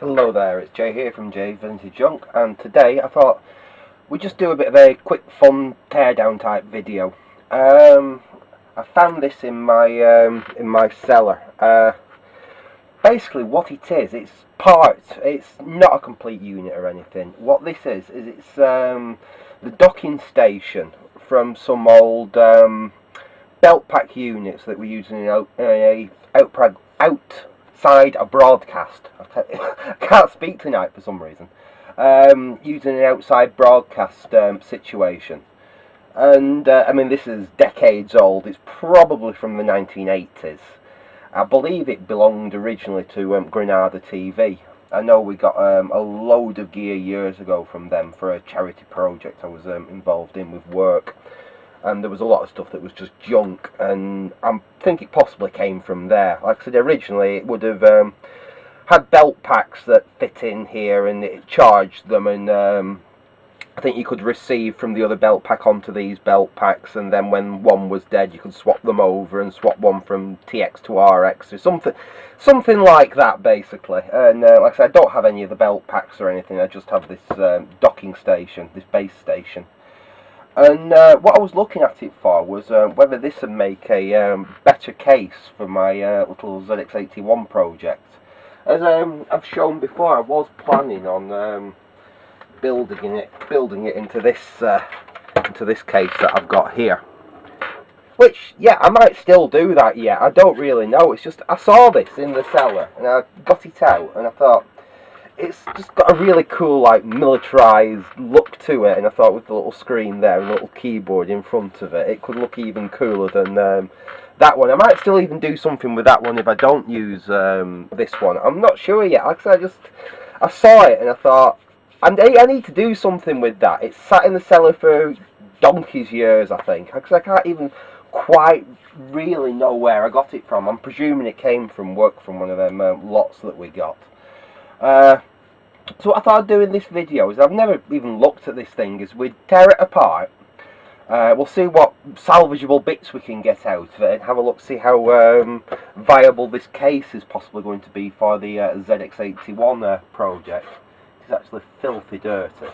Hello there, it's Jay here from Jay Vintage Junk, and today I thought we'd just do a bit of a quick fun teardown type video. I found this in my cellar. Basically what it is, it's parts, it's not a complete unit or anything. What this is it's the docking station from some old belt pack units that we're using in outside a broadcast. I can't speak tonight for some reason. Using an outside broadcast situation, and I mean, this is decades old. It's probably from the 1980s. I believe it belonged originally to Granada TV. I know we got a load of gear years ago from them for a charity project I was involved in with work, and there was a lot of stuff that was just junk, and I think it possibly came from there. Like I said, originally it would have had belt packs that fit in here, and it charged them, and I think you could receive from the other belt pack onto these belt packs, and then when one was dead you could swap them over and swap one from TX to RX or something like that basically. And like I said, I don't have any of the belt packs or anything. I just have this docking station, this base station. And what I was looking at it for was whether this would make a better case for my little ZX81 project. As I've shown before, I was planning on building it into this case that I've got here. Which, yeah, I might still do that. Yeah, I don't really know. It's just I saw this in the cellar and I got it out, and I thought it's just got a really cool, like, militarized look to it. And I thought with the little screen there and the little keyboard in front of it, it could look even cooler than that one. I might still even do something with that one if I don't use this one. I'm not sure yet. Like I said, I saw it and I thought, I need to do something with that. It's sat in the cellar for donkey's years, I think. Because I can't even quite really know where I got it from. I'm presuming it came from one of them lots that we got. So what I thought I'd do in this video is, I've never even looked at this thing, is we'd tear it apart. We'll see what salvageable bits we can get out of it, and have a look, see how viable this case is possibly going to be for the ZX81 project. It's actually filthy dirty.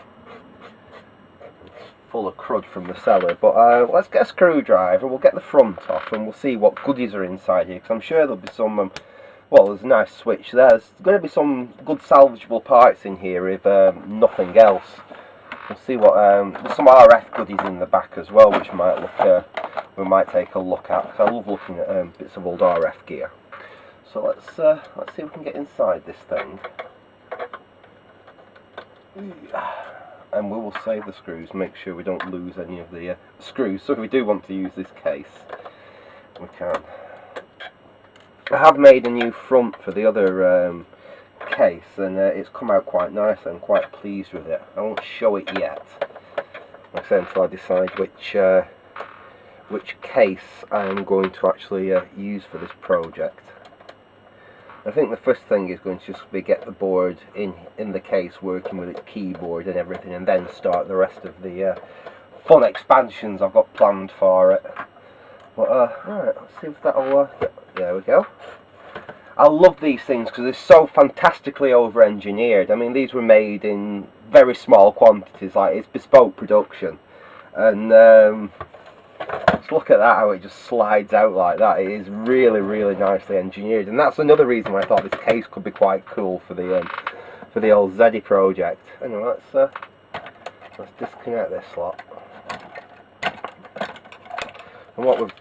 It's full of crud from the cellar, but let's get a screwdriver, we'll get the front off, and we'll see what goodies are inside here, because I'm sure there'll be some, well, there's a nice switch there. There's going to be some good salvageable parts in here, if nothing else. We'll see what there's some RF goodies in the back as well, which might look we might take a look at. Cause I love looking at bits of old RF gear. So let's see if we can get inside this thing, and we will save the screws. Make sure we don't lose any of the screws. So if we do want to use this case, we can. I have made a new front for the other case, and it's come out quite nice. I'm quite pleased with it. I won't show it yet, like I said, until I decide which case I am going to actually use for this project. I think the first thing is going to just be get the board in the case, working with its keyboard and everything, and then start the rest of the fun expansions I've got planned for it. But right, let's see if that'll work. There we go. I love these things because they're so fantastically over-engineered. I mean, these were made in very small quantities, like it's bespoke production. And just look at that, how it just slides out like that. It is really, really nicely engineered, and that's another reason why I thought this case could be quite cool for the old ZD project. Anyway, let's disconnect this lot. And what we've,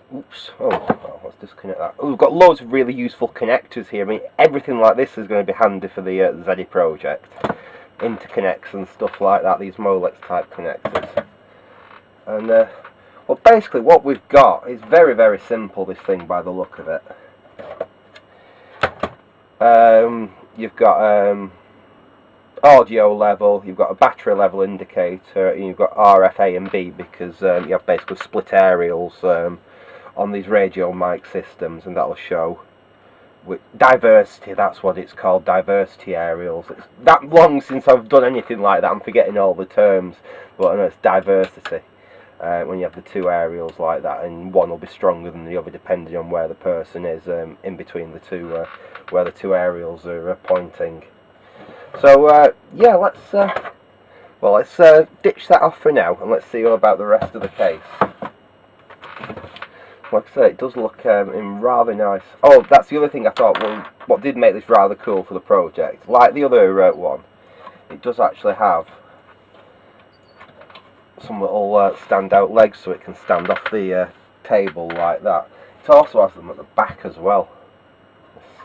let's disconnect that. Oh, we've got loads of really useful connectors here. I mean, everything like this is going to be handy for the ZD project. Interconnects and stuff like that, these Molex type connectors. And well, basically what we've got is very, very simple, this thing, by the look of it. You've got audio level, you've got a battery level indicator, and you've got RF A and B, because you have basically split aerials on these radio mic systems, and that'll show with diversity. That's what it's called, diversity aerials. It's that long since I've done anything like that, I'm forgetting all the terms, but I know it's diversity. When you have the two aerials like that, and one will be stronger than the other depending on where the person is in between the two, where the two aerials are pointing. So yeah, let's ditch that off for now, and let's see all about the rest of the case. Like I say, it does look in rather nice. Oh, that's the other thing I thought. Well, what did make this rather cool for the project, like the other one, it does actually have some little standout legs, so it can stand off the table like that. It also has them at the back as well.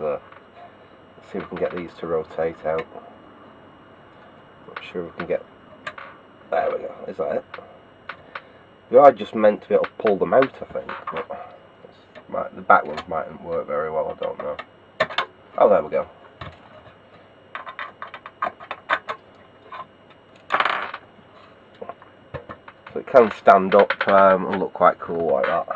Let's see if we can get these to rotate out. Not sure we can get. There we go. Is that it? They are just meant to be able to pull them out, I think. But the back ones mightn't work very well. I don't know. Oh, there we go. So it can stand up and look quite cool like that.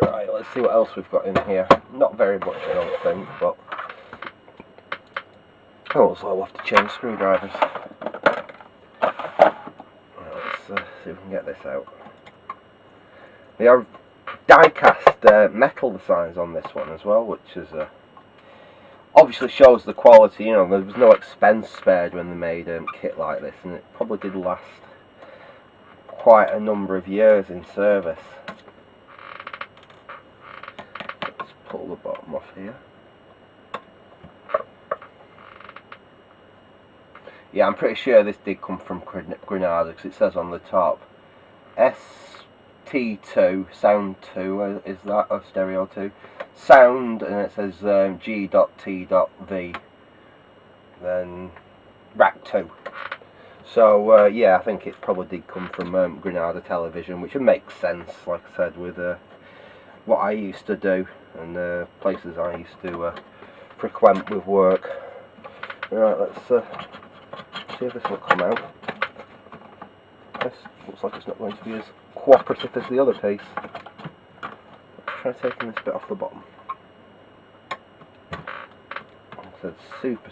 Right, let's see what else we've got in here. Not very much, I don't think, but also I'll have to change screwdrivers. Let's see if we can get this out. They are die-cast metal designs on this one as well, which is obviously shows the quality. You know, there was no expense spared when they made a kit like this, and it probably did last quite a number of years in service. Let's pull the bottom off here. Yeah, I'm pretty sure this did come from Granada, because it says on the top ST2, sound 2, is that, or stereo 2? Sound, and it says G.T.V, then rack 2. So yeah, I think it probably did come from Granada Television, which would make sense, like I said, with what I used to do and places I used to frequent with work. Right, let's see if this will come out. This looks like it's not going to be as cooperative as the other piece. Let's try taking this bit off the bottom. So it's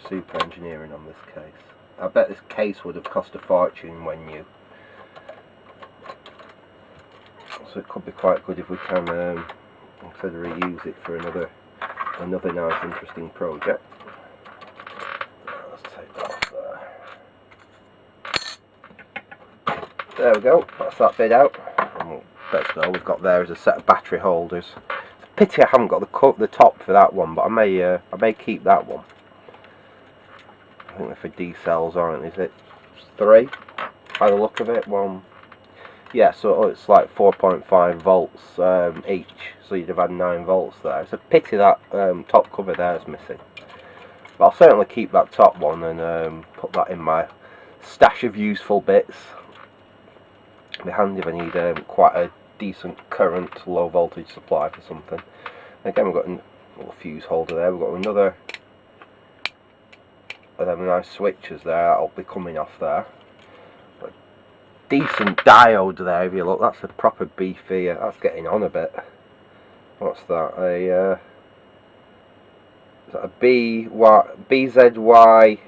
super engineering on this case. I bet this case would have cost a fortune when new. So it could be quite good if we can consider reuse it for another nice interesting project. Let's take that off there. There we go, that's that bit out. And basically all we've got there is a set of battery holders. It's a pity I haven't got the top for that one, but I may keep that one. I think they're for D cells, aren't they? Is it 3 by the look of it? One. Yeah, so it's like 4.5 volts each, so you'd have had 9 volts there. It's a pity that top cover there is missing. But I'll certainly keep that top one and put that in my stash of useful bits. It'd be handy if I need quite a decent current, low voltage supply for something. Again, we've got a little fuse holder there. We've got another of them nice switches there. That'll be coming off there. But decent diode there, if you look. That's a proper beefy. That's getting on a bit. What's that? Is that a BZY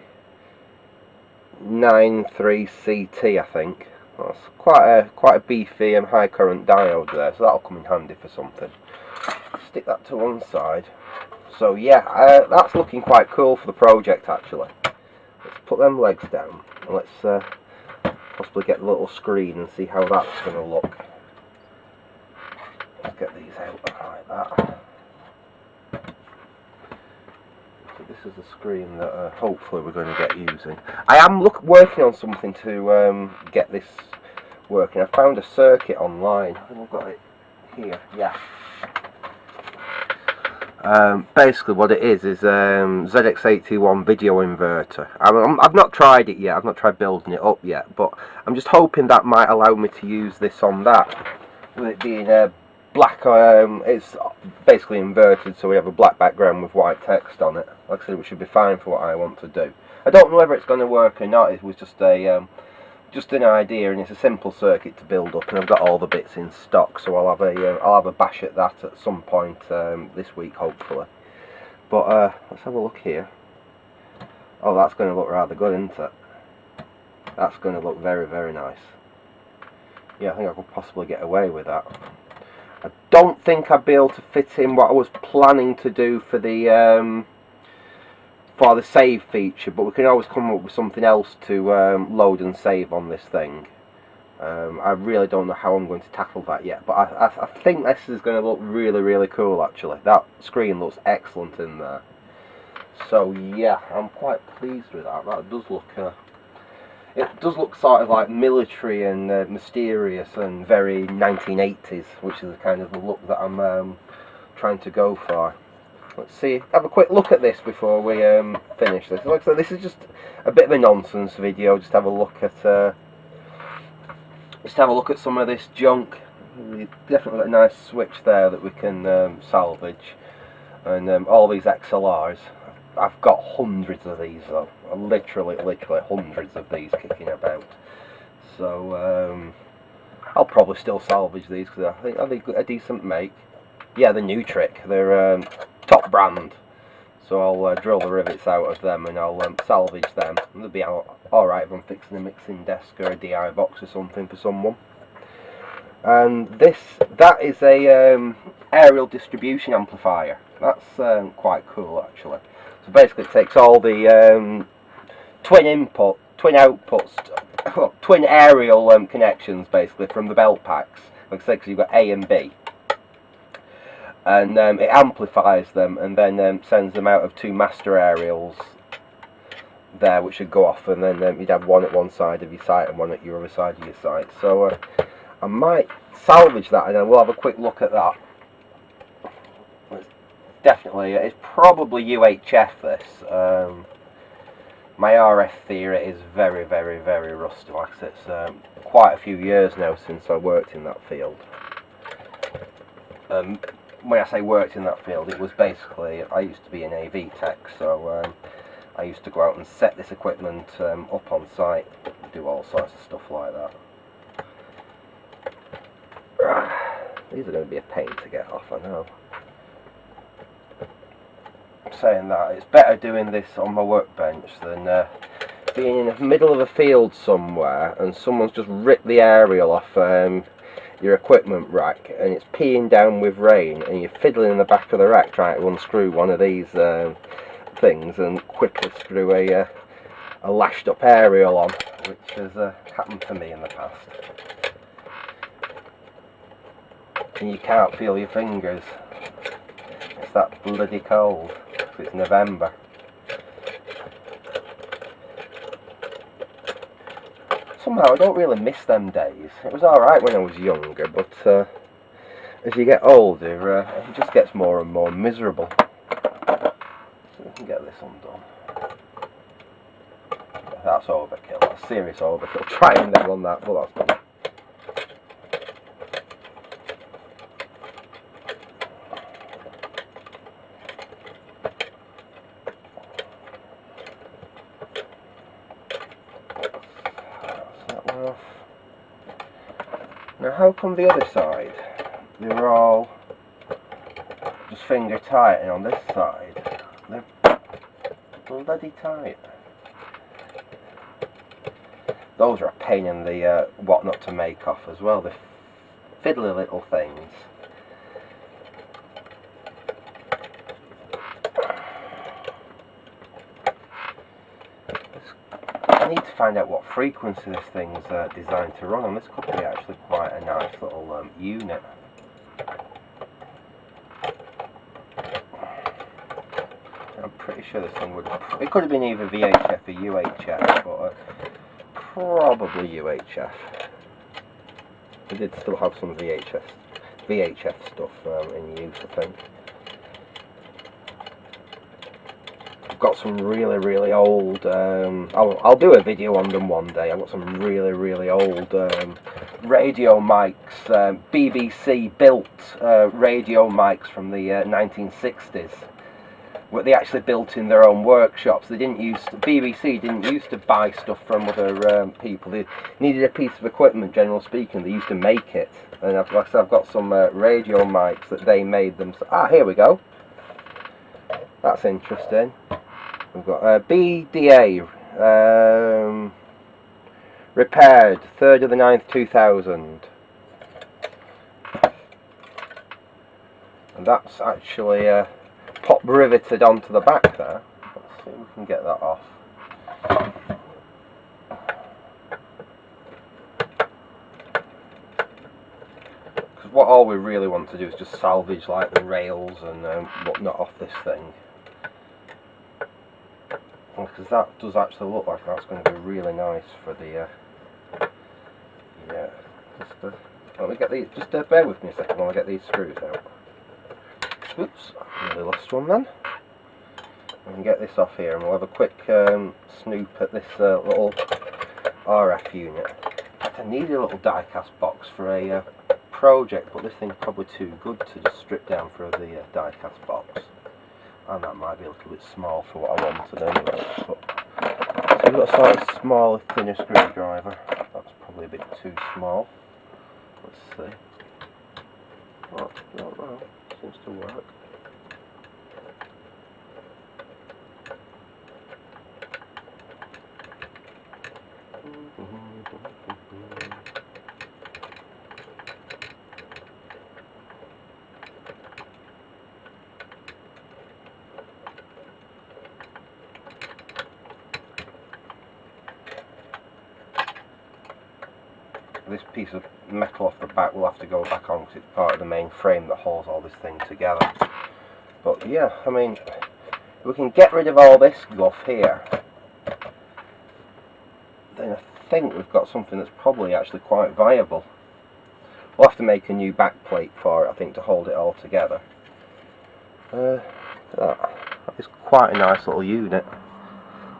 93CT, I think. That's quite a beefy and high current diode there, so that'll come in handy for something. Stick that to one side. So yeah, that's looking quite cool for the project actually. Let's put them legs down and let's possibly get the little screen and see how that's going to look. Let's get these out like that. So this is the screen that hopefully we're going to get using. I am working on something to get this working. I found a circuit online. I think I've got it here. Yeah. Basically what it is ZX81 video inverter. I've not tried it yet, I've not tried building it up yet, but I'm just hoping that might allow me to use this on that. With it being black, it's basically inverted, so we have a black background with white text on it. Like I said, it should be fine for what I want to do. I don't know whether it's going to work or not. It was just an idea, and it's a simple circuit to build up, and I've got all the bits in stock, so I'll have a bash at that at some point this week, hopefully. But let's have a look here. Oh, that's going to look rather good, isn't it? That's going to look very nice. Yeah, I think I could possibly get away with that. I don't think I'd be able to fit in what I was planning to do for the save feature, but we can always come up with something else to load and save on this thing. I really don't know how I'm going to tackle that yet, but I think this is going to look really, really cool actually. That screen looks excellent in there. So yeah, I'm quite pleased with that. That does look, it does look sort of like military and mysterious and very 1980s, which is the kind of the look that I'm trying to go for. Let's see, have a quick look at this before we finish this. Like I said, this is just a bit of a nonsense video. Just have a look at some of this junk. We've definitely got a nice switch there that we can salvage, and all these XLRs. I've got hundreds of these though, literally hundreds of these kicking about. So I'll probably still salvage these because I think they're a decent make. Yeah, the new trick. They're top brand. So I'll drill the rivets out of them and I'll salvage them. And they'll be alright if I'm fixing a mixing desk or a DI box or something for someone. And that is a aerial distribution amplifier. That's quite cool actually. So basically it takes all the twin outputs, twin aerial connections basically from the belt packs. Like I said, because you've got A and B. And it amplifies them and then sends them out of two master aerials there, which should go off, and then you'd have one at one side of your site and one at your other side of your site. So I might salvage that and then we'll have a quick look at that. It's probably UHF this. My RF theory is very, very, very rusty. Like I said, it's quite a few years now since I worked in that field. When I say worked in that field, it was basically, I used to be an AV tech, so I used to go out and set this equipment up on site, do all sorts of stuff like that. These are going to be a pain to get off, I know. Saying that, it's better doing this on my workbench than being in the middle of a field somewhere and someone's just ripped the aerial off your equipment rack and it's peeing down with rain and you're fiddling in the back of the rack trying to unscrew one of these things and quickly screw a lashed up aerial on, which has happened to me in the past. And you can't feel your fingers. It's that bloody cold. It's November. Somehow I don't really miss them days. It was alright when I was younger, but as you get older, it just gets more and more miserable. So we can get this undone. That's overkill. That's serious overkill. Trying them on that, but that's done. Now how come the other side, they were all just finger tight, and on this side they're bloody tight. Those are a pain in the what not to make off as well, the fiddly little things. I need to find out what frequency this thing's designed to run on. This could be actually quite a nice little unit. I'm pretty sure this thing would... It could have been either VHF or UHF, but probably UHF. We did still have some VHF stuff in use, I think. Got some really old I'll do a video on them one day. I've got some really old radio mics, BBC built radio mics from the 1960s, where they actually built in their own workshops. They didn't use BBC didn't used to buy stuff from other people. They needed a piece of equipment, generally speaking. They used to make it, and like I said, I've got some radio mics that they made them. Here we go. That's interesting. We've got BDA repaired 3rd of the 9th 2000. And that's actually pop riveted onto the back there. Let's see if we can get that off. Because what all we really want to do is just salvage like the rails and whatnot off this thing. Because that does actually look like that's going to be really nice for the yeah. Let me get these. Just bear with me a second while I get these screws out. Oops, nearly lost one then. We can get this off here, and we'll have a quick snoop at this little RF unit. In fact, I need a little die-cast box for a project, but this thing's probably too good to just strip down for the die-cast box. And that might be a little bit small for what I wanted anyway. But, so we've got a slightly smaller, thinner screwdriver. That's probably a bit too small. Let's see. Oh, no, seems to work. This piece of metal off the back will have to go back on because it's part of the main frame that holds all this thing together. But yeah, I mean, if we can get rid of all this guff here, then I think we've got something that's probably actually quite viable. We'll have to make a new back plate for it, I think, to hold it all together. That is quite a nice little unit.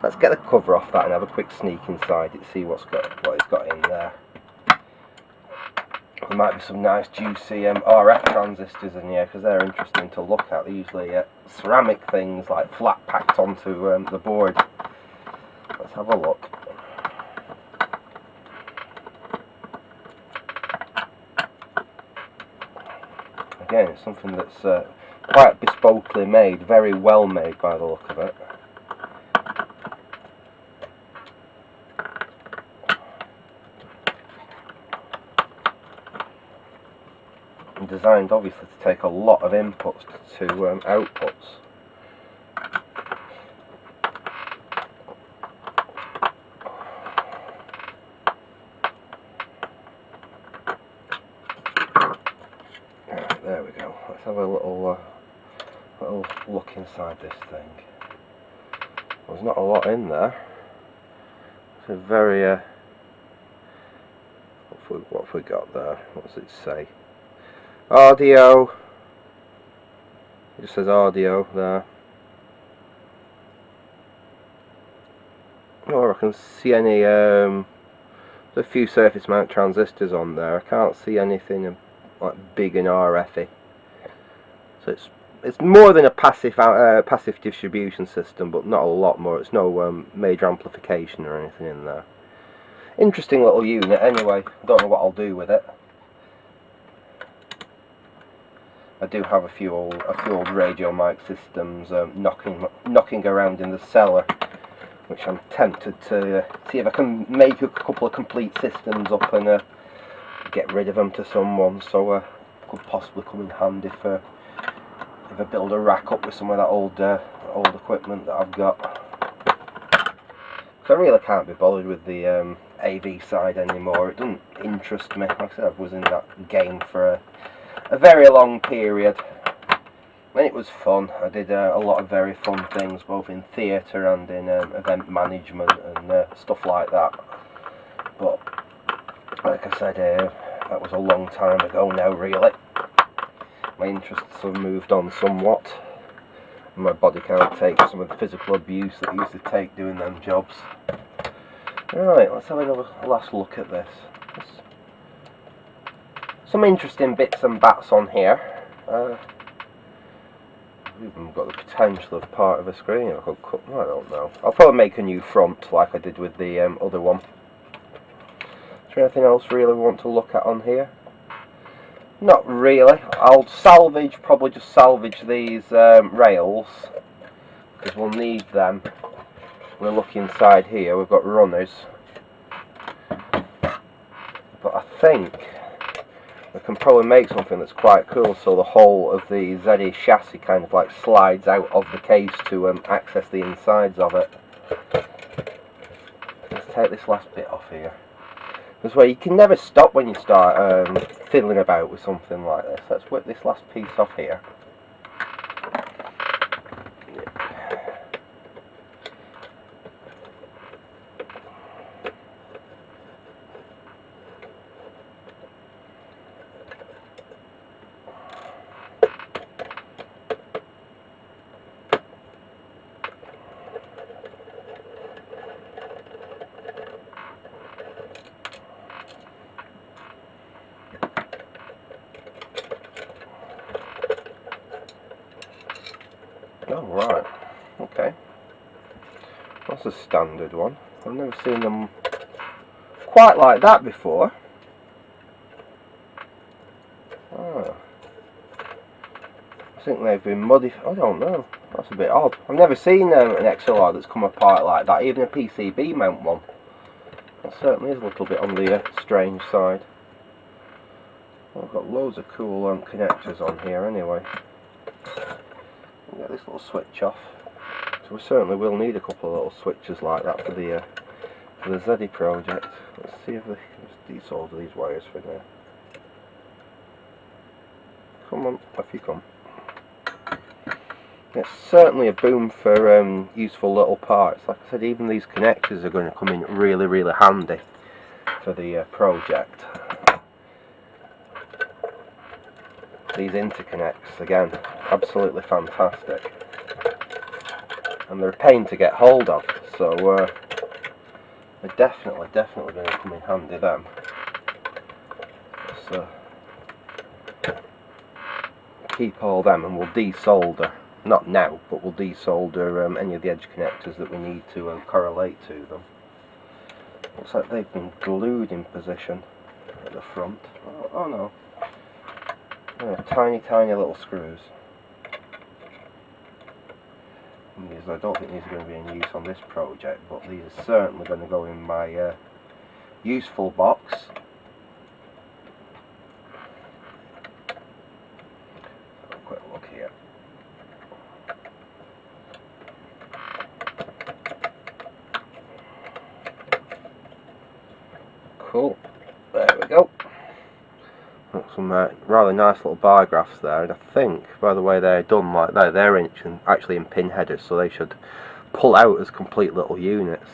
Let's get the cover off that and have a quick sneak inside it, see what it's got in there. There might be some nice juicy RF transistors in here because they're interesting to look at. They're usually ceramic things like flat packed onto the board. Let's have a look. Again, it's something that's quite bespokely made, very well made by the look of it. Designed obviously to take a lot of inputs to outputs. Right, there we go. Let's have a little look inside this thing. There's not a lot in there. It's a very what have we got there? What does it say? Audio. It just says audio there. Or I can see any there's a few surface mount transistors on there. I can't see anything like big and RF-y. So it's more than a passive distribution system, but not a lot more. It's no major amplification or anything in there. Interesting little unit anyway. I don't know what I'll do with it. I do have a few old radio mic systems knocking around in the cellar, which I'm tempted to see if I can make a couple of complete systems up and get rid of them to someone. So could possibly come in handy for if I build a rack up with some of that old equipment that I've got. So I really can't be bothered with the AV side anymore. It doesn't interest me. Like I said, I was in that game for a very long period, and it was fun. I did a lot of very fun things, both in theatre and in event management and stuff like that. But like I said, that was a long time ago now, really. My interests have moved on somewhat. My body can't take some of the physical abuse that I used to take doing them jobs. Right, let's have another last look at this. Some interesting bits and bats on here. We've even got the potential of part of a screen. I don't know. I'll probably make a new front like I did with the other one. Is there anything else really we want to look at on here? Not really. I'll probably just salvage these rails, because we'll need them. We'll look inside here. We've got runners. But I think I can probably make something that's quite cool, so the whole of the ZX chassis kind of like slides out of the case to access the insides of it. Let's take this last bit off here. This way you can never stop when you start fiddling about with something like this. Let's whip this last piece off here. Oh right, okay. That's a standard one. I've never seen them quite like that before. Oh. I think they've been modified. I don't know. That's a bit odd. I've never seen an XLR that's come apart like that, even a PCB mount one. That certainly is a little bit on the strange side. Well, I've got loads of cool connectors on here anyway. Get this little switch off. So we certainly will need a couple of little switches like that for the ZX project. Let's see if we can desolder these wires for now. Come on, off you come. It's certainly a boom for useful little parts. Like I said, even these connectors are going to come in really, really handy for the project. These interconnects, again, absolutely fantastic. And they're a pain to get hold of, so they're definitely going to come in handy then. So keep all them and we'll desolder, not now, but we'll desolder any of the edge connectors that we need to correlate to them. Looks like they've been glued in position at the front. Oh no. Tiny little screws. I don't think these are going to be in use on this project, but these are certainly going to go in my useful box. Have a quick look here. Cool. There we go. Some rather nice little bar graphs there, and I think by the way they're done like that, they're actually in pin headers, so they should pull out as complete little units.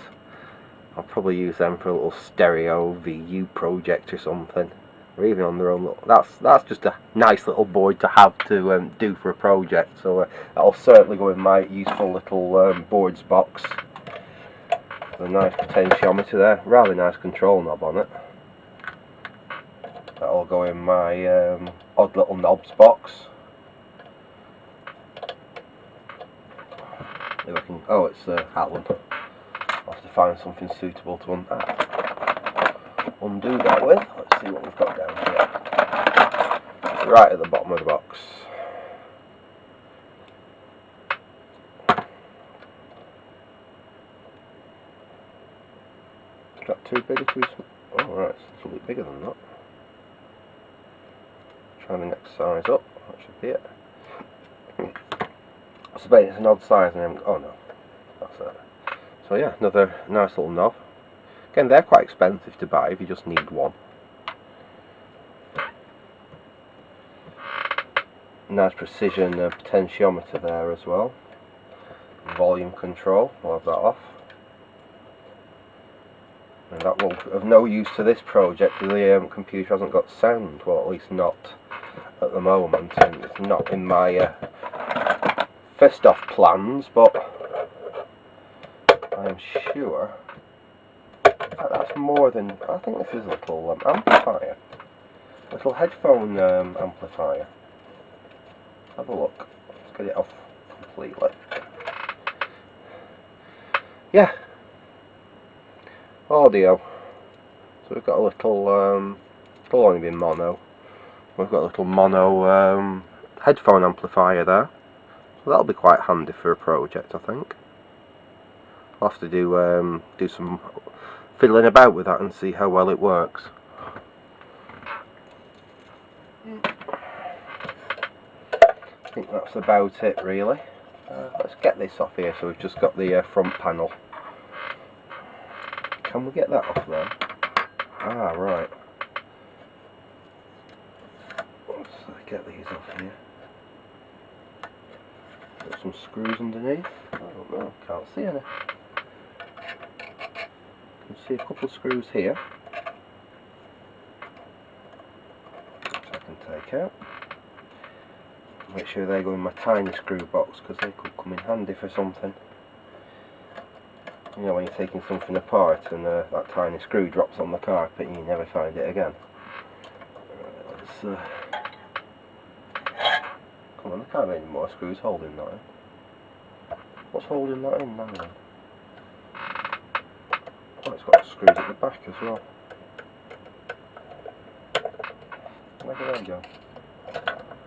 I'll probably use them for a little stereo VU project or something, or even on their own little, that's just a nice little board to have to do for a project, so that'll certainly go in my useful little boards box. There's a nice potentiometer there, rather nice control knob on it. That'll go in my odd little knobs box. If I can, oh, it's that one. I'll have to find something suitable to undo that with. Let's see what we've got down here. Right at the bottom of the box. Is that too big or too small? Oh right, it's a little bit bigger than that. Try the next size up, that should be it. I suppose it's an odd size and oh no, that's it. So yeah, another nice little knob. Again, they're quite expensive to buy if you just need one. Nice precision potentiometer there as well. Volume control, I'll have that off. And that will of no use to this project. The computer hasn't got sound, well at least not at the moment, and it's not in my first off plans, but I am sure that's more than, I think this is a little amplifier, little headphone amplifier. Have a look, let's get it off completely. Yeah, audio. So we've got a little, it'll only be mono. We've got a little mono headphone amplifier there. So that'll be quite handy for a project, I think. I'll have to do some fiddling about with that and see how well it works. I think that's about it really. Let's get this off here, so we've just got the front panel. Can we get that off there? Ah, right. Let's get these off here. Got some screws underneath. I don't know, can't see any. You can see a couple of screws here, which I can take out. Make sure they go in my tiny screw box, because they could come in handy for something. You know, when you're taking something apart and that tiny screw drops on the carpet and you never find it again. Let's come on, there can't be any more screws holding that in. What's holding that in now then? Oh, it's got screws at the back as well. Where do they go?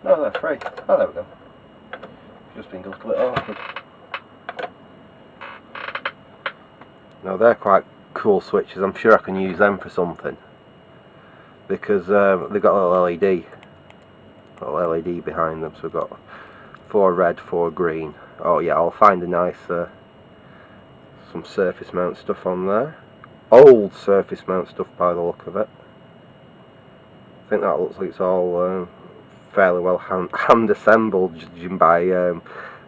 No, they're free. Oh, there we go. Just been a little bit awkward. Now they're quite cool switches. I'm sure I can use them for something, because they've got a little LED behind them. So we've got 4 red, 4 green. Oh yeah, I'll find a nice some surface mount stuff on there. Old surface mount stuff by the look of it. I think that looks like it's all fairly well hand assembled, judging by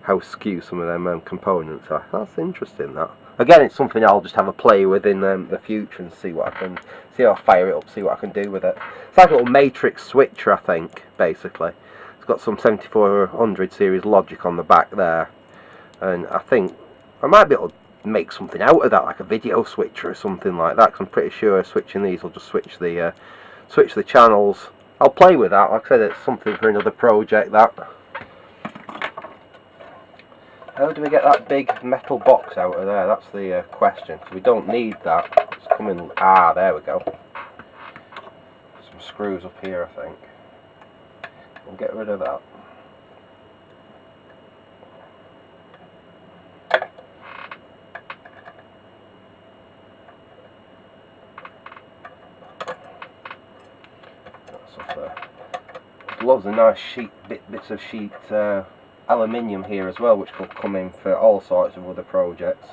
how skew some of them components are. That's interesting. That again, it's something I'll just have a play with in the future and see what I can, see how I fire it up, see what I can do with it. It's like a little matrix switcher, I think. Basically, it's got some 7400 series logic on the back there, and I think I might be able to make something out of that, like a video switcher or something like that. Cause I'm pretty sure switching these will just switch the channels. I'll play with that. Like I said, it's something for another project. That. How do we get that big metal box out of there? That's the question. Because we don't need that. It's coming. Ah, there we go. Some screws up here, I think. We'll get rid of that. Loads of nice bits of sheet aluminium here as well, which could come in for all sorts of other projects.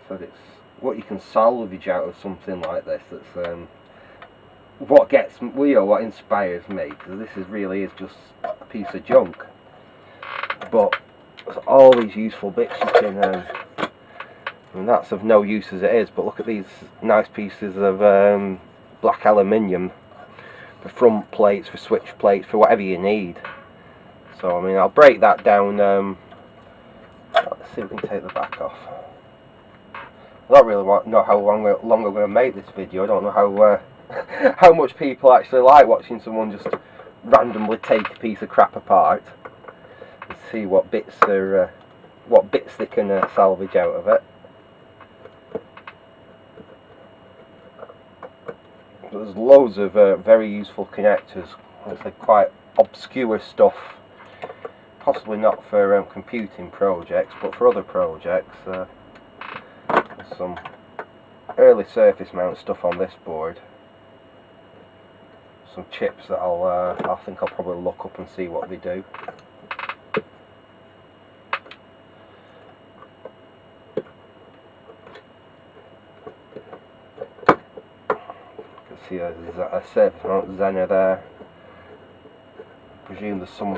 So it's what you can salvage out of something like this. That's what gets me, or what inspires me, because this really is just a piece of junk. But there's all these useful bits you can, and that's of no use as it is. But look at these nice pieces of black aluminium. For front plates, for switch plates, for whatever you need. So I mean, I'll break that down. Let's see if we can take the back off. I don't really know how long I'm going to make this video. I don't know how how much people actually like watching someone just randomly take a piece of crap apart and see what bits they can salvage out of it. There's loads of very useful connectors. It's like quite obscure stuff, possibly not for computing projects, but for other projects. There's some early surface mount stuff on this board. Some chips that I think I'll probably look up and see what they do. See, there's a surface mount Zener there. I presume there's some